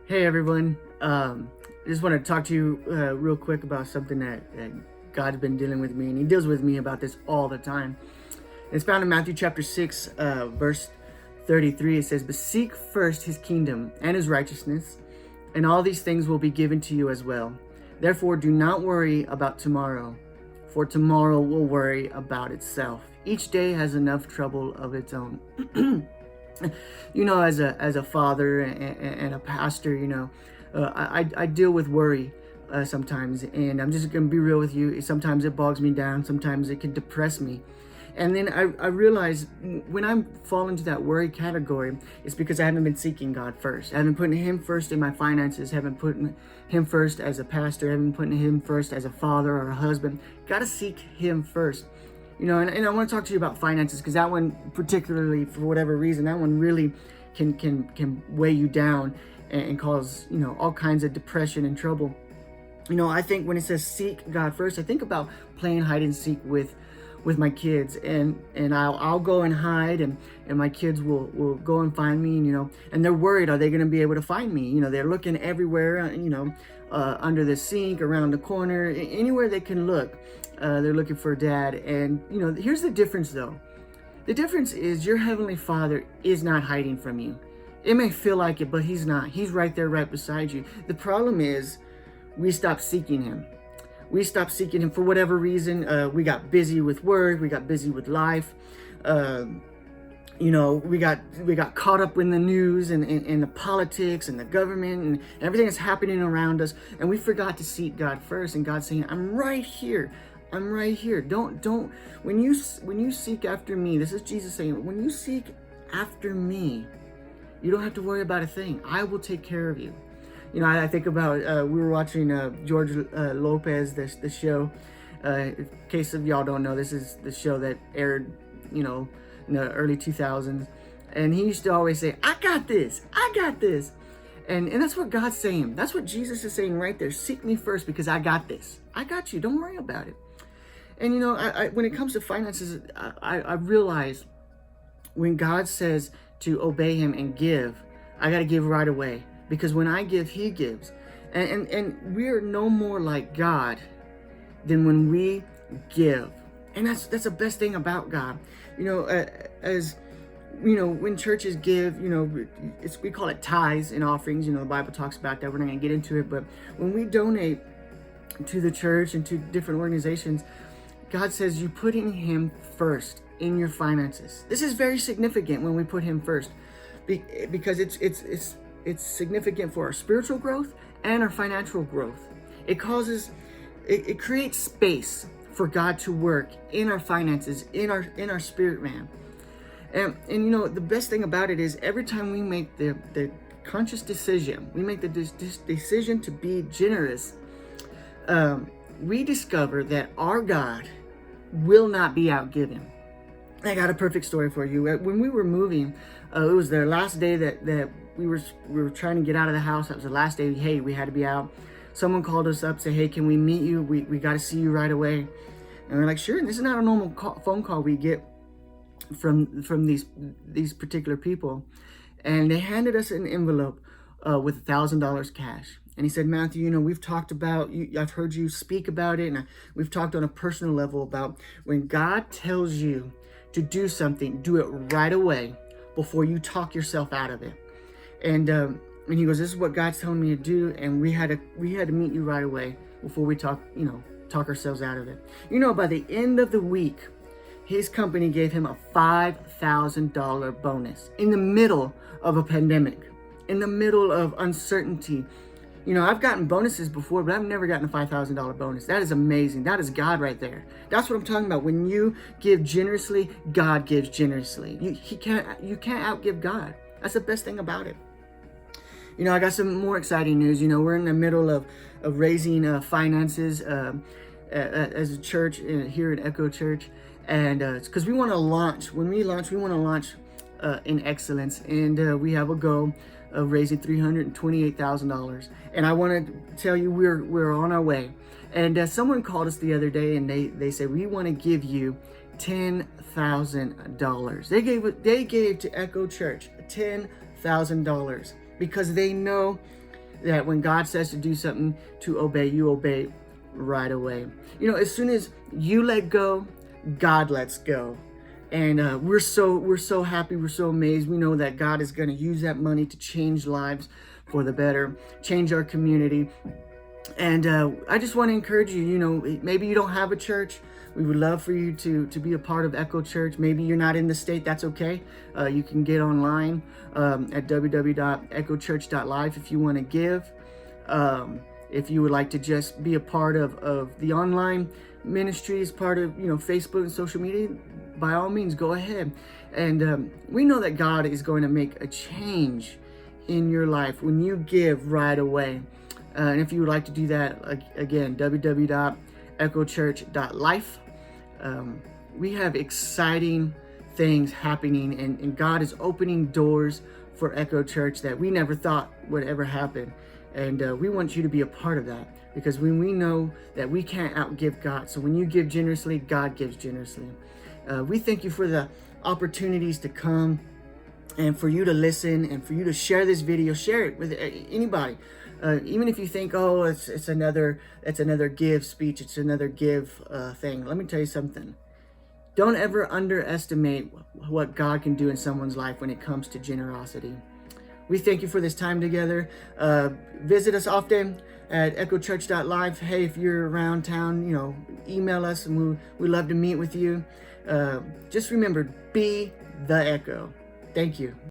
Hey everyone, I just want to talk to you real quick about something that God's been dealing with me, and He deals with me about this all the time. It's found in Matthew chapter 6, verse 33. It says, "But seek first His kingdom and His righteousness, and all these things will be given to you as well. Therefore, do not worry about tomorrow, for tomorrow will worry about itself. Each day has enough trouble of its own." As a father and a pastor, I deal with worry sometimes, and I'm just gonna be real with you. Sometimes it bogs me down. Sometimes it can depress me. And then I realize when I fall into that worry category, it's because I haven't been seeking God first. I haven't put Him first in my finances. Haven't put Him first as a pastor. Haven't put Him first as a father or a husband. Got to seek Him first. And I want to talk to you about finances, because that one, particularly for whatever reason, that one really can weigh you down and cause all kinds of depression and trouble. I think when it says seek God first, I think about playing hide and seek with my kids, and I'll go and hide, and my kids will go and find me, and they're worried, are they going to be able to find me? They're looking everywhere, under the sink, around the corner, anywhere they can look. They're looking for dad. And here's the difference though. The difference is your Heavenly Father is not hiding from you. It may feel like it, but He's not. He's right there, right beside you. The problem is we stopped seeking Him. We stopped seeking Him for whatever reason. We got busy with work. We got busy with life. We got caught up in the news and the politics and the government and everything that's happening around us, and we forgot to seek God first. And God's saying, I'm right here. I'm right here. Don't when you seek after me, this is Jesus saying, when you seek after me, you don't have to worry about a thing. I will take care of you. I think about we were watching George Lopez, the show. In case of y'all don't know, this is the show that aired, in the early 2000s, and he used to always say, "I got this. I got this." And that's what God's saying. That's what Jesus is saying right there. Seek me first, because I got this. I got you. Don't worry about it. And I when it comes to finances, I realize when God says to obey Him and give, I got to give right away, because when I give, He gives. And we are no more like God than when we give. And that's the best thing about God. When churches give, we call it tithes and offerings. The Bible talks about that. We're not going to get into it, but when we donate to the church and to different organizations, God says you putting Him first in your finances. This is very significant when we put Him first, because it's significant for our spiritual growth and our financial growth. It creates space for God to work in our finances, in our spirit man. And the best thing about it is every time we make the conscious decision, we make the decision to be generous, we discover that our God will not be outgiven. I got a perfect story for you. When we were moving, it was the last day that we were trying to get out of the house. That was the last day. Hey, we had to be out. Someone called us up, said, "Hey, can we meet you? We got to see you right away." And we're like, "Sure." And this is not a normal phone call we get from these particular people. And they handed us an envelope with $1,000 cash. And he said, "Matthew, we've talked about you. I've heard you speak about it, and we've talked on a personal level about when God tells you to do something, do it right away before you talk yourself out of it." And he goes, "This is what God's telling me to do, and we had to meet you right away before we talk ourselves out of it." By the end of the week, his company gave him a $5,000 bonus in the middle of a pandemic, in the middle of uncertainty. I've gotten bonuses before, but I've never gotten a $5,000 bonus. That is amazing. That is God right there. That's what I'm talking about. When you give generously, God gives generously. You can't outgive God. That's the best thing about it. I got some more exciting news. We're in the middle of raising finances as a church here at Echo Church. And it's because we want to launch. When we launch, we want to launch in excellence. And we have a goal of raising $328,000. And I want to tell you, we're on our way. And someone called us the other day, and they said, "We want to give you $10,000. They gave to Echo Church $10,000 because they know that when God says to do something, to obey, you obey right away. You know, as soon as you let go, God lets go. And we're so happy, we're so amazed. We know that God is going to use that money to change lives for the better, change our community. And I just want to encourage you, you know, maybe you don't have a church. We would love for you to be a part of Echo Church. Maybe you're not in the state, that's okay. You can get online at www.echochurch.life if you want to give. If you would like to just be a part of the online ministry as part of, you know, Facebook and social media, by all means, go ahead. And we know that God is going to make a change in your life when you give right away. And if you would like to do that, again, www.echochurch.life. We have exciting things happening, and God is opening doors for Echo Church that we never thought would ever happen. And we want you to be a part of that, because when we know that we can't outgive God. So when you give generously, God gives generously. We thank you for the opportunities to come and for you to listen and for you to share this video. Share it with anybody. Even if you think, oh, it's another give speech, it's another give thing. Let me tell you something. Don't ever underestimate what God can do in someone's life when it comes to generosity. We thank you for this time together. Visit us often at echochurch.live. Hey, if you're around town, you know, email us, and we love to meet with you. Just remember, be the Echo. Thank you.